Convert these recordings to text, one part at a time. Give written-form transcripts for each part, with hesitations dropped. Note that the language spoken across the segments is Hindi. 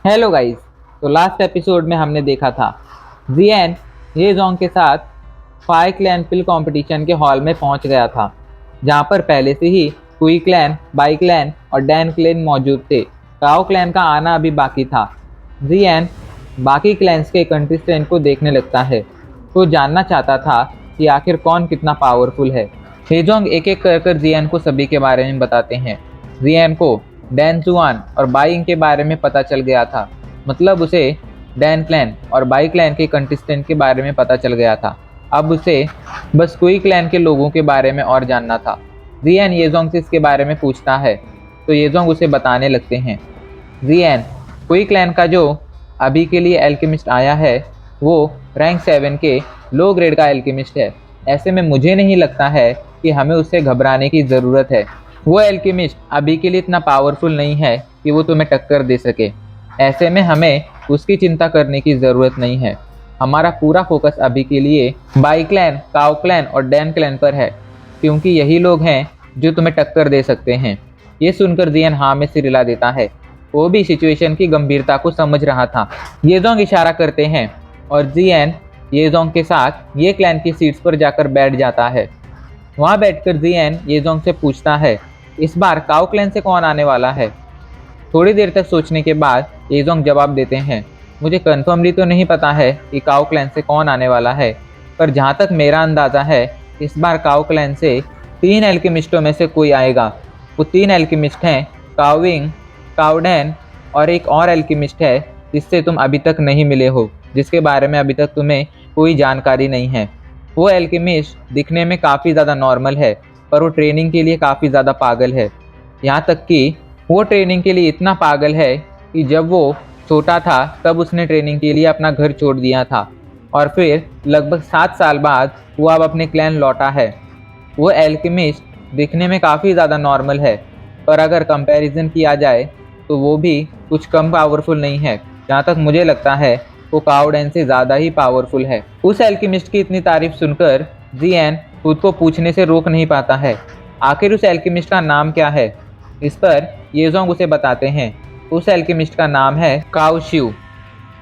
Hello guys. तो लास्ट एपिसोड में हमने देखा था जियन ये जोंग के साथ फाई क्लैन पिल कंपटीशन के हॉल में पहुंच गया था, जहां पर पहले से ही कुई क्लैन, बाई क्लैन और डैन क्लैन मौजूद थे। काओ क्लैन का आना अभी बाकी था। जियन बाकी क्लैंस के कंटेस्टेंट को देखने लगता है, तो जानना चाहता था कि आखिर कौन कितना पावरफुल है। हेजोंग एक एक कर जियन को सभी के बारे में बताते हैं। जियन को डैन जुआन और बाइंग के बारे में पता चल गया था, मतलब उसे डैन क्लैन और बाई क्लैन के कंटेस्टेंट के बारे में पता चल गया था। अब उसे बस कुई क्लैन के लोगों के बारे में और जानना था। जियन येजोंग से इसके बारे में पूछता है, तो येजोंग उसे बताने लगते हैं। जियन, कुई क्लैन का जो अभी के लिए एल्केमिस्ट आया है वो रैंक 7 के लो ग्रेड का एल्केमिस्ट है। ऐसे में मुझे नहीं लगता है कि हमें उससे घबराने की ज़रूरत है। वो एल्केमिस्ट अभी के लिए इतना पावरफुल नहीं है कि वो तुम्हें टक्कर दे सके। ऐसे में हमें उसकी चिंता करने की ज़रूरत नहीं है। हमारा पूरा फोकस अभी के लिए बाई क्लैन, काओ क्लैन और डैन क्लैन पर है, क्योंकि यही लोग हैं जो तुम्हें टक्कर दे सकते हैं। ये सुनकर जियन हाँ में सिर हिला देता है। वो भी सिचुएशन की गंभीरता को समझ रहा था। येजोंग इशारा करते हैं और जियन येजोंग के साथ ये क्लैन की सीट्स पर जाकर बैठ जाता है। वहाँ बैठकर जियन येजोंग से पूछता है, इस बार काओ क्लैन से कौन आने वाला है। थोड़ी देर तक सोचने के बाद येजोंग जवाब देते हैं, मुझे कन्फर्मली तो नहीं पता है कि काओ क्लैन से कौन आने वाला है, पर जहाँ तक मेरा अंदाज़ा है इस बार काओ क्लैन से 3 एल्केमिस्टों में से कोई आएगा। वो 3 एल्केमिस्ट हैं काओविंग, काओडैन और एक और एल्केमिस्ट है जिससे तुम अभी तक नहीं मिले हो, जिसके बारे में अभी तक तुम्हें कोई जानकारी नहीं है। वो एल्केमिस्ट दिखने में काफ़ी ज़्यादा नॉर्मल है, पर वो ट्रेनिंग के लिए काफ़ी ज़्यादा पागल है। यहाँ तक कि वो ट्रेनिंग के लिए इतना पागल है कि जब वो छोटा था तब उसने ट्रेनिंग के लिए अपना घर छोड़ दिया था, और फिर लगभग 7 साल बाद वो अब अपने क्लैन लौटा है। वो एल्केमिस्ट दिखने में काफ़ी ज़्यादा नॉर्मल है, पर अगर कंपैरिजन किया जाए तो वो भी कुछ कम पावरफुल नहीं है। जहाँ तक मुझे लगता है वो काओडैन से ज़्यादा ही पावरफुल है। उस एल्केमिस्ट की इतनी तारीफ सुनकर जियन खुद को पूछने से रोक नहीं पाता है, आखिर उस एल्केमिस्ट का नाम क्या है। इस पर येजोंग उसे बताते हैं, उस एल्केमिस्ट का नाम है काओशिव।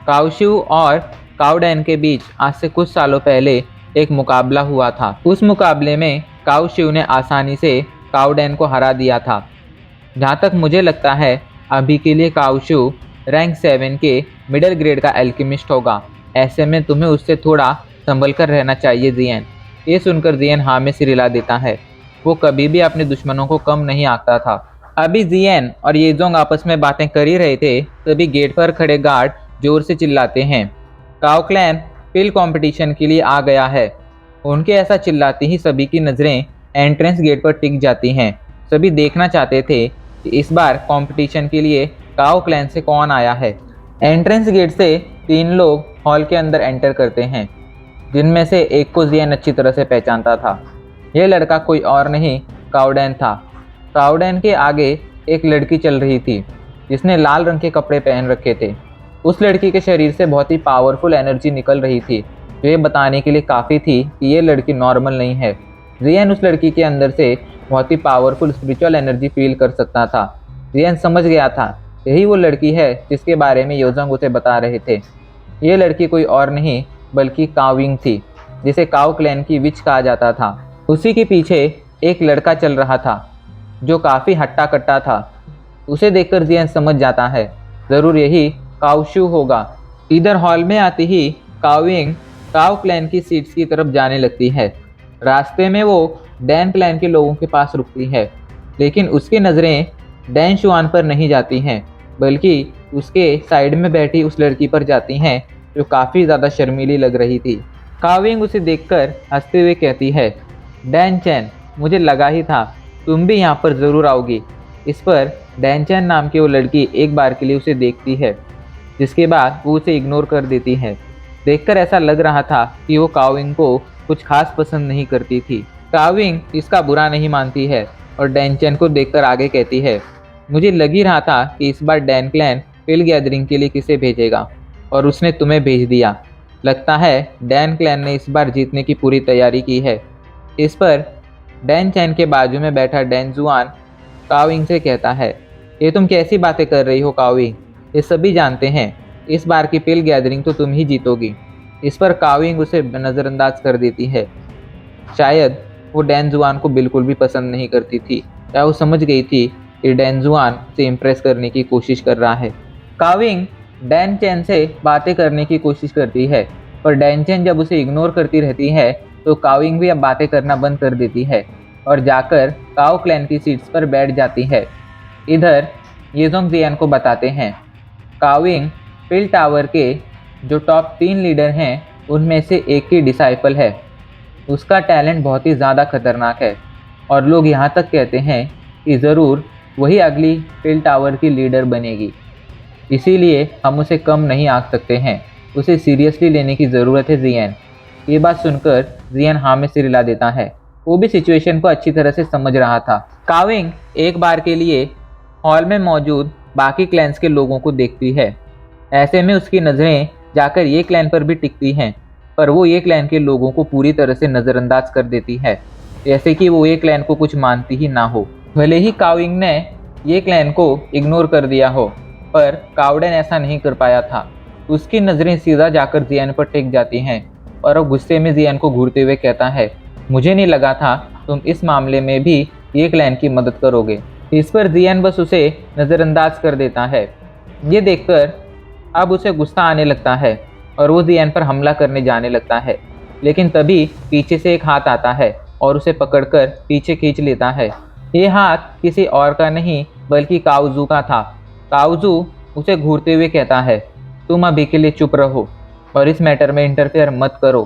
काओशिव और काओडैन के बीच आज से कुछ सालों पहले एक मुकाबला हुआ था। उस मुकाबले में काओशिव ने आसानी से काओडैन को हरा दिया था। जहाँ तक मुझे लगता है अभी के लिए काओशिव रैंक 7 के मिडिल ग्रेड का एल्केमिस्ट होगा। ऐसे में तुम्हें उससे थोड़ा संभल कर रहना चाहिए जियन। ये सुनकर जियन हाँ में सिर हिला देता है। वो कभी भी अपने दुश्मनों को कम नहीं आंकता था। अभी जियन और येजोंग आपस में बातें कर ही रहे थे, तभी गेट पर खड़े गार्ड जोर से चिल्लाते हैं, काओ क्लैन पिल कंपटीशन के लिए आ गया है। उनके ऐसा चिल्लाते ही सभी की नज़रें एंट्रेंस गेट पर टिक जाती हैं। सभी देखना चाहते थे कि इस बार कंपटीशन के लिए काओ क्लैन से कौन आया है। एंट्रेंस गेट से 3 लोग हॉल के अंदर एंटर करते हैं, जिनमें से एक को जियन अच्छी तरह से पहचानता था। यह लड़का कोई और नहीं काओडैन था। काओडैन के आगे एक लड़की चल रही थी जिसने लाल रंग के कपड़े पहन रखे थे। उस लड़की के शरीर से बहुत ही पावरफुल एनर्जी निकल रही थी, जो ये बताने के लिए काफ़ी थी कि ये लड़की नॉर्मल नहीं है। जियन उस लड़की के अंदर से बहुत ही पावरफुल स्पिरिचुअल एनर्जी फील कर सकता था। जियन समझ गया था यही वो लड़की है जिसके बारे में योजोंग उसे बता रहे थे। ये लड़की कोई और नहीं बल्कि काओविंग थी, जिसे काओ क्लैन की विच कहा जाता था। उसी के पीछे एक लड़का चल रहा था जो काफ़ी हट्टा कट्टा था। उसे देखकर जियन समझ जाता है ज़रूर यही काओशू होगा। इधर हॉल में आते ही काओविंग काओ क्लैन की सीट्स की तरफ जाने लगती है। रास्ते में वो डैन क्लैन के लोगों के पास रुकती है, लेकिन उसकी नज़रें डैन शुआन पर नहीं जाती हैं, बल्कि उसके साइड में बैठी उस लड़की पर जाती हैं जो काफ़ी ज़्यादा शर्मीली लग रही थी। काओविंग उसे देखकर हंसते हुए कहती है, डैन चैन, मुझे लगा ही था तुम भी यहाँ पर ज़रूर आओगी। इस पर डैन चैन नाम की वो लड़की एक बार के लिए उसे देखती है, जिसके बाद वो उसे इग्नोर कर देती है। देखकर ऐसा लग रहा था कि वो काओविंग को कुछ खास पसंद नहीं करती थी। काओविंग इसका बुरा नहीं मानती है और डैन चैन को देखकर आगे कहती है, मुझे लग ही रहा था कि इस बार डैन क्लैन पिल गैदरिंग के लिए किसे भेजेगा, और उसने तुम्हें भेज दिया। लगता है डैन क्लैन ने इस बार जीतने की पूरी तैयारी की है। इस पर डैन चैन के बाजू में बैठा डैन जुआन काओविंग से कहता है, ये तुम कैसी बातें कर रही हो काओविंग, ये सभी जानते हैं इस बार की पिल गैदरिंग तो तुम ही जीतोगी। इस पर काविंग उसे नज़रअंदाज कर देती है। शायद वो डैन जुआन को बिल्कुल भी पसंद नहीं करती थी, या वो समझ गई थी कि डैन जुआन उसे इम्प्रेस करने की कोशिश कर रहा है। काविंग डैन चैन से बातें करने की कोशिश करती है, पर डैन चैन जब उसे इग्नोर करती रहती है तो काविंग भी अब बातें करना बंद कर देती है और जाकर काओ क्लैन की सीट्स पर बैठ जाती है। इधर येजोंग जियान को बताते हैं काविंग पिल टावर के जो टॉप 3 लीडर हैं उनमें से एक की डिसाइपल है। उसका टैलेंट बहुत ही ज़्यादा खतरनाक है और लोग यहाँ तक कहते हैं कि ज़रूर वही अगली पिल टावर की लीडर बनेगी। इसीलिए हम उसे कम नहीं आंक सकते हैं, उसे सीरियसली लेने की ज़रूरत है जियान। ये बात सुनकर जियान हाँ में सिर हिला देता है। वो भी सिचुएशन को अच्छी तरह से समझ रहा था। काविंग एक बार के लिए हॉल में मौजूद बाकी क्लैंस के लोगों को देखती है। ऐसे में उसकी नज़रें जाकर ये क्लैन पर भी टिकती हैं, पर वो ये क्लैन के लोगों को पूरी तरह से नज़रअंदाज कर देती है, जैसे कि वो ये क्लैन को कुछ मानती ही ना हो। भले ही काविंग ने ये क्लैन को इग्नोर कर दिया हो, पर कावडेन ऐसा नहीं कर पाया था। उसकी नज़रें सीधा जाकर जियान पर टिक जाती हैं और वो गुस्से में जियान को घूरते हुए कहता है, मुझे नहीं लगा था तुम इस मामले में भी ये क्लैन की मदद करोगे। इस पर जियान बस उसे नज़रअंदाज कर देता है। ये देखकर अब उसे गुस्सा आने लगता है और वो जियान पर हमला करने जाने लगता है, लेकिन तभी पीछे से एक हाथ आता है और उसे पकड़कर पीछे खींच लेता है। ये हाथ किसी और का नहीं बल्कि काओजू का था। काओजू उसे घूरते हुए कहता है, तुम अभी के लिए चुप रहो और इस मैटर में इंटरफेयर मत करो।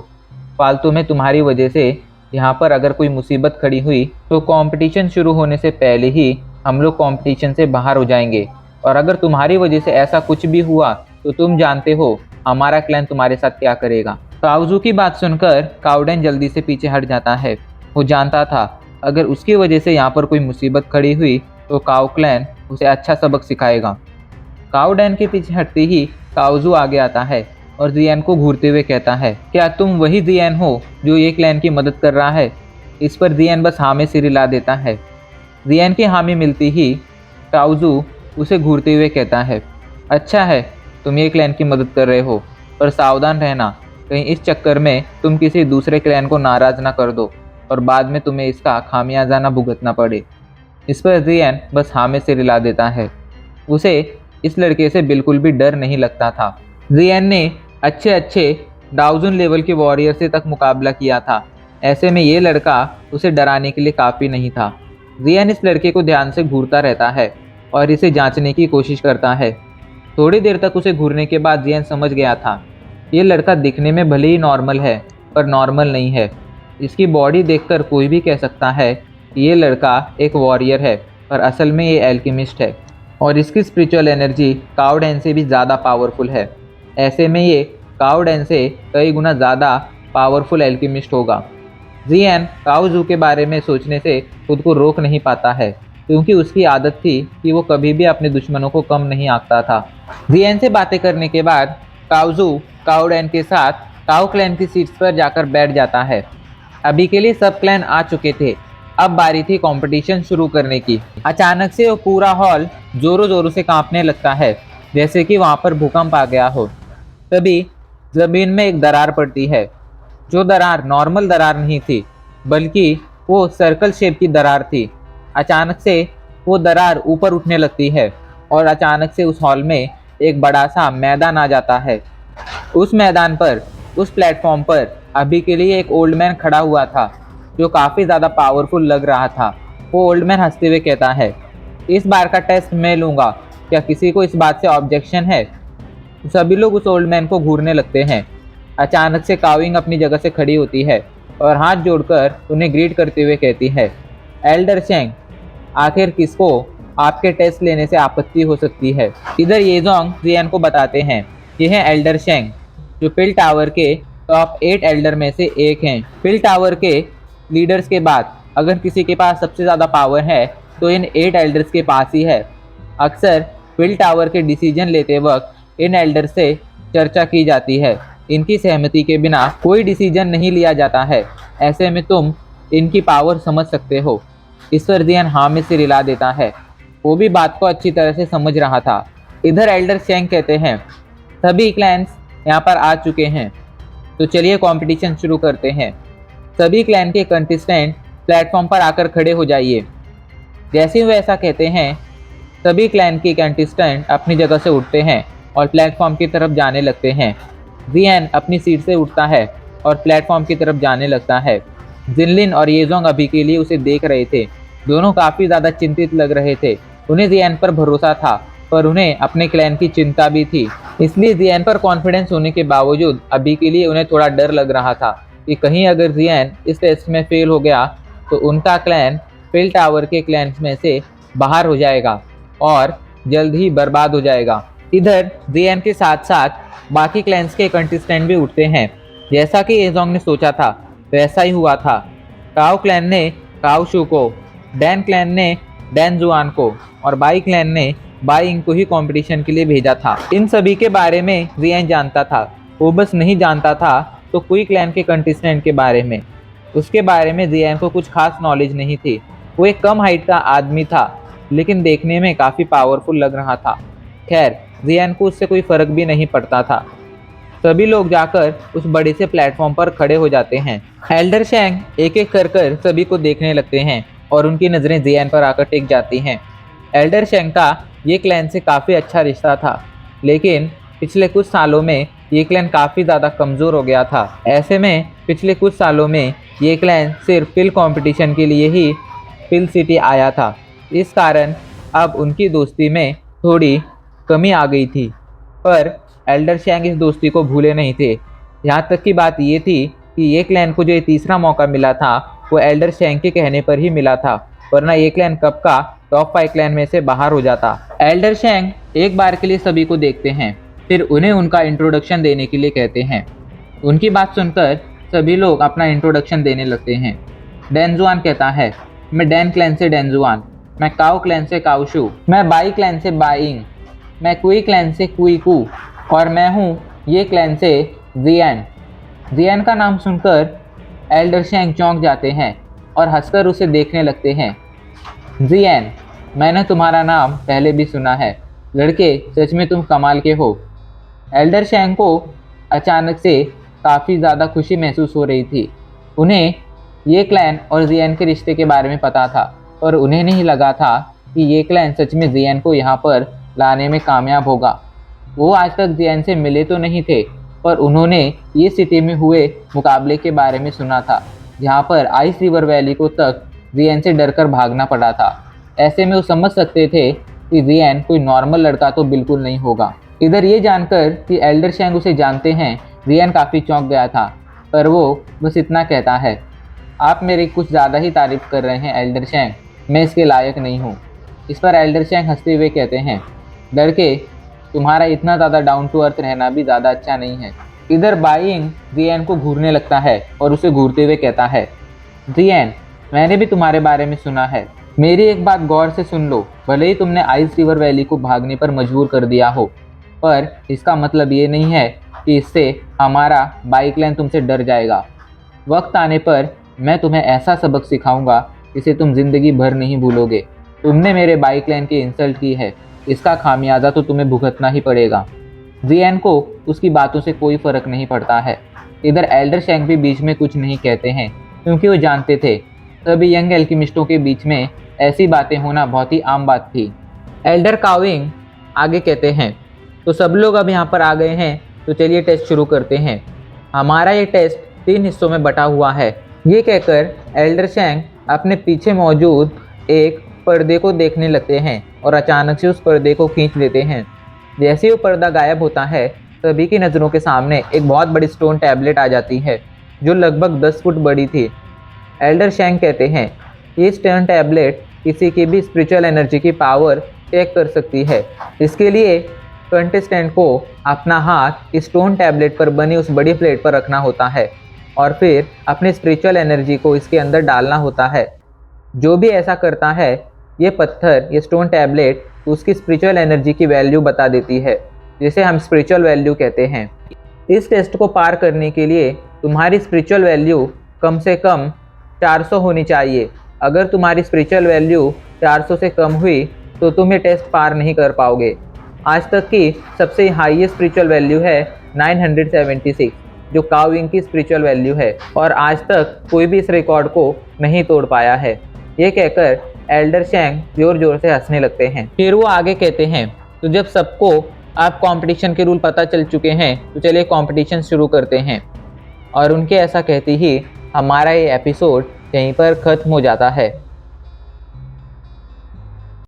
फालतू में तुम्हारी वजह से यहाँ पर अगर कोई मुसीबत खड़ी हुई तो कंपटीशन शुरू होने से पहले ही हम लोग कंपटीशन से बाहर हो जाएंगे, और अगर तुम्हारी वजह से ऐसा कुछ भी हुआ तो तुम जानते हो हमारा क्लैन तुम्हारे साथ क्या करेगा। काओजू की बात सुनकर कावडेन जल्दी से पीछे हट जाता है। वो जानता था अगर उसकी वजह से यहाँ पर कोई मुसीबत खड़ी हुई तो काओ क्लैन उसे अच्छा सबक सिखाएगा। कावडेन के पीछे हटते ही काओजू आगे आता है और जियान को घूरते हुए कहता है, क्या तुम वही जियान हो जो ये क्लैन की मदद कर रहा है? इस पर जियान बस हाँ में सिर हिला देता है। जियान की हामी मिलती ही काओजू उसे घूरते हुए कहता है, अच्छा है तुम ये क्लैन की मदद कर रहे हो, पर सावधान रहना कहीं इस चक्कर में तुम किसी दूसरे क्लैन को नाराज़ ना कर दो और बाद में तुम्हें इसका खामियाजा ना भुगतना पड़े। इस पर जियान बस हाँ में सिर हिला देता है। उसे इस लड़के से बिल्कुल भी डर नहीं लगता था। जियान ने अच्छे अच्छे डाउजन लेवल के वॉरियर से तक मुकाबला किया था, ऐसे में ये लड़का उसे डराने के लिए काफ़ी नहीं था। जियान इस लड़के को ध्यान से घूरता रहता है और इसे जांचने की कोशिश करता है। थोड़ी देर तक उसे घूरने के बाद जियान समझ गया था ये लड़का दिखने में भले ही नॉर्मल है पर नॉर्मल नहीं है। इसकी बॉडी देखकर कोई भी कह सकता है कि ये लड़का एक वॉरियर है, पर असल में ये एल्केमिस्ट है और इसकी स्पिरिचुअल एनर्जी कावडेन से भी ज़्यादा पावरफुल है। ऐसे में ये कावडेन से कई गुना ज़्यादा पावरफुल एल्केमिस्ट होगा। जियान काओजू के बारे में सोचने से खुद को रोक नहीं पाता है, क्योंकि उसकी आदत थी कि वो कभी भी अपने दुश्मनों को कम नहीं आंकता था। जियान से बातें करने के बाद काओजू कावडेन के साथ काओ क्लैन की सीट्स पर जाकर बैठ जाता है। अभी के लिए सब क्लैन आ चुके थे, अब बारी थी कंपटीशन शुरू करने की। अचानक से वो पूरा हॉल जोरों जोरों से कांपने लगता है, जैसे कि वहाँ पर भूकंप आ गया हो। तभी ज़मीन में एक दरार पड़ती है, जो दरार नॉर्मल दरार नहीं थी बल्कि वो सर्कल शेप की दरार थी। अचानक से वो दरार ऊपर उठने लगती है और अचानक से उस हॉल में एक बड़ा सा मैदान आ जाता है। उस मैदान पर, उस प्लेटफॉर्म पर अभी के लिए एक ओल्ड मैन खड़ा हुआ था जो काफ़ी ज़्यादा पावरफुल लग रहा था। वो ओल्ड मैन हंसते हुए कहता है, इस बार का टेस्ट मैं लूँगा, क्या किसी को इस बात से ऑब्जेक्शन है? सभी लोग उस ओल्ड मैन को घूरने लगते हैं। अचानक से काविंग अपनी जगह से खड़ी होती है और हाथ जोड़कर उन्हें ग्रीट करते हुए कहती है, एल्डर चेंग, आखिर किसको आपके टेस्ट लेने से आपत्ति हो सकती है? इधर येजोंग जियान को बताते हैं, ये हैं एल्डर चेंग जो पिल टावर के टॉप 8 एल्डर में से एक हैं। पिल टावर के लीडर्स के बाद अगर किसी के पास सबसे ज़्यादा पावर है तो इन 8 एल्डर्स के पास ही है। अक्सर पिल टावर के डिसीजन लेते वक्त इन एल्डर से चर्चा की जाती है। इनकी सहमति के बिना कोई डिसीजन नहीं लिया जाता है। ऐसे में तुम इनकी पावर समझ सकते हो। इस पर जियान हाँ में सिर हिला देता है। वो भी बात को अच्छी तरह से समझ रहा था। इधर एल्डर शेंग कहते हैं सभी क्लैन्स यहाँ पर आ चुके हैं, तो चलिए कंपटीशन शुरू करते हैं। सभी क्लैन के कंटेस्टेंट प्लेटफॉर्म पर आकर खड़े हो जाइए। जैसे ही वे ऐसा कहते हैं सभी क्लैन के कंटेस्टेंट अपनी जगह से उठते हैं और प्लेटफॉर्म की तरफ जाने लगते हैं। जियान अपनी सीट से उठता है और प्लेटफॉर्म की तरफ जाने लगता है। जिनलिन और येजोंग अभी के लिए उसे देख रहे थे। दोनों काफ़ी ज़्यादा चिंतित लग रहे थे। उन्हें जियान पर भरोसा था, पर उन्हें अपने क्लैन की चिंता भी थी। इसलिए जियान पर कॉन्फिडेंस होने के बावजूद अभी के लिए उन्हें थोड़ा डर लग रहा था कि कहीं अगर जियान इस टेस्ट में फेल हो गया तो उनका क्लैन फिल टावर के क्लैन्स में से बाहर हो जाएगा और जल्द ही बर्बाद हो जाएगा। इधर जियान के साथ साथ बाकी क्लैन्स के कंटेस्टेंट भी उठते हैं। जैसा कि येजोंग ने सोचा था वैसा ही हुआ था। काओ क्लैन ने काओ शू को, डैन क्लैन ने डैन जुआन को और बाई क्लैन ने बाई इंग को ही कंपटीशन के लिए भेजा था। इन सभी के बारे में जियान जानता था, वो बस नहीं जानता था तो कुई क्लैन के कंटेस्टेंट के बारे में। उसके बारे में जियान को कुछ खास नॉलेज नहीं थी। वो एक कम हाइट का आदमी था, लेकिन देखने में काफ़ी पावरफुल लग रहा था। खैर जियान को उससे कोई फ़र्क भी नहीं पड़ता था। सभी लोग जाकर उस बड़े से प्लेटफॉर्म पर खड़े हो जाते हैं। एल्डर शेंग एक एक कर सभी को देखने लगते हैं और उनकी नज़रें जियान पर आकर टिक जाती हैं। एल्डर शेंग का ये क्लैन से काफ़ी अच्छा रिश्ता था, लेकिन पिछले कुछ सालों में ये क्लैन काफ़ी ज़्यादा कमज़ोर हो गया था। ऐसे में पिछले कुछ सालों में ये क्लैन सिर्फ पिल कंपटीशन के लिए ही पिल सिटी आया था। इस कारण अब उनकी दोस्ती में थोड़ी कमी आ गई थी, पर एल्डर शेंग इस दोस्ती को भूले नहीं थे। यहाँ तक की बात ये थी कि ये क्लैन को जो ये तीसरा मौका मिला था वो एल्डर शेंग के कहने पर ही मिला था, वरना ये क्लैन कब का टॉप 5 क्लैन में से बाहर हो जाता। एल्डर शेंग एक बार के लिए सभी को देखते हैं, फिर उन्हें उनका इंट्रोडक्शन देने के लिए कहते हैं। उनकी बात सुनकर सभी लोग अपना इंट्रोडक्शन देने लगते हैं। डैन जुआन कहता है, मैं डैन क्लैन से डैन जुआन, मैं काओ क्लैन से काओ शू, मैं बाई क्लैन से बाई इंग, मैं कुई क्लैन से कुई कू और मैं हूँ ये क्लैन से जियान। जियान का नाम सुनकर एल्डर शेंग चौंक जाते हैं और हंसकर उसे देखने लगते हैं। जियान, मैंने तुम्हारा नाम पहले भी सुना है। लड़के, सच में तुम कमाल के हो। एल्डर शेंग को अचानक से काफ़ी ज़्यादा खुशी महसूस हो रही थी। उन्हें ये क्लैन और जियान के रिश्ते के बारे में पता था, और उन्हें नहीं लगा था कि ये क्लैन सच में जियान को यहाँ पर लाने में कामयाब होगा। वो आज तक जियान से मिले तो नहीं थे, पर उन्होंने ये सिटी में हुए मुकाबले के बारे में सुना था, जहाँ पर आइस रिवर वैली को तक जियान से डरकर भागना पड़ा था। ऐसे में वो समझ सकते थे कि जियान कोई नॉर्मल लड़का तो बिल्कुल नहीं होगा। इधर ये जानकर कि एल्डर शेंग उसे जानते हैं, जियान काफ़ी चौंक गया था, पर वो बस इतना कहता है, आप मेरी कुछ ज़्यादा ही तारीफ कर रहे हैं एल्डर शेंग, मैं इसके लायक नहीं हूँ। इस पर एल्डर शेंग हंसते हुए कहते हैं, लड़के, तुम्हारा इतना ज़्यादा डाउन टू अर्थ रहना भी ज़्यादा अच्छा नहीं है। इधर बाई इंग जियान को घूरने लगता है और उसे घूरते हुए कहता है, जियान, मैंने भी तुम्हारे बारे में सुना है। मेरी एक बात गौर से सुन लो। भले ही तुमने आइस रिवर वैली को भागने पर मजबूर कर दिया हो, पर इसका मतलब ये नहीं है कि इससे हमारा बाई क्लैन तुमसे डर जाएगा। वक्त आने पर मैं तुम्हें ऐसा सबक सिखाऊंगा जिसे तुम जिंदगी भर नहीं भूलोगे। तुमने मेरे बाई क्लैन की इंसल्ट की है, इसका खामियाजा तो तुम्हें भुगतना ही पड़ेगा। जियान को उसकी बातों से कोई फ़र्क नहीं पड़ता है। इधर एल्डर शेंग भी बीच में कुछ नहीं कहते हैं, क्योंकि वो जानते थे सभी यंग एल्केमिस्टों के बीच में ऐसी बातें होना बहुत ही आम बात थी। एल्डर काओइंग आगे कहते हैं, तो सब लोग अब यहाँ पर आ गए हैं, तो चलिए टेस्ट शुरू करते हैं। हमारा ये टेस्ट 3 हिस्सों में बटा हुआ है। ये कहकर एल्डर शेंग अपने पीछे मौजूद एक पर्दे को देखने लगते हैं और अचानक से उस पर्दे को खींच लेते हैं। जैसे ही वो पर्दा गायब होता है, सभी की नज़रों के सामने एक बहुत बड़ी स्टोन टैबलेट आ जाती है, जो लगभग 10 फुट बड़ी थी। एल्डर शेंग कहते हैं, ये स्टोन टैबलेट किसी की भी स्पिरिचुअल एनर्जी की पावर चेक कर सकती है। इसके लिए कंटेस्टेंट को अपना हाथ इस स्टोन टैबलेट पर बनी उस बड़ी प्लेट पर रखना होता है और फिर अपने स्पिरिचुअल एनर्जी को इसके अंदर डालना होता है। जो भी ऐसा करता है, ये पत्थर, ये स्टोन टैबलेट उसकी स्पिरिचुअल एनर्जी की वैल्यू बता देती है, जिसे हम स्पिरिचुअल वैल्यू कहते हैं। इस टेस्ट को पार करने के लिए तुम्हारी स्पिरिचुअल वैल्यू कम से कम 400 होनी चाहिए। अगर तुम्हारी स्पिरिचुअल वैल्यू 400 से कम हुई तो तुम ये टेस्ट पार नहीं कर पाओगे। आज तक की सबसे हाईएस्ट स्पिरिचुअल वैल्यू है 976, जो काओ विंग की स्पिरिचुअल वैल्यू है, और आज तक कोई भी इस रिकॉर्ड को नहीं तोड़ पाया है। ये कहकर एल्डर शैंग जोर जोर से हंसने लगते हैं। फिर वो आगे कहते हैं, तो जब सबको आप कंपटीशन के रूल पता चल चुके हैं तो चलिए कंपटीशन शुरू करते हैं। और उनके ऐसा कहते ही हमारा ये एपिसोड यहीं पर ख़त्म हो जाता है।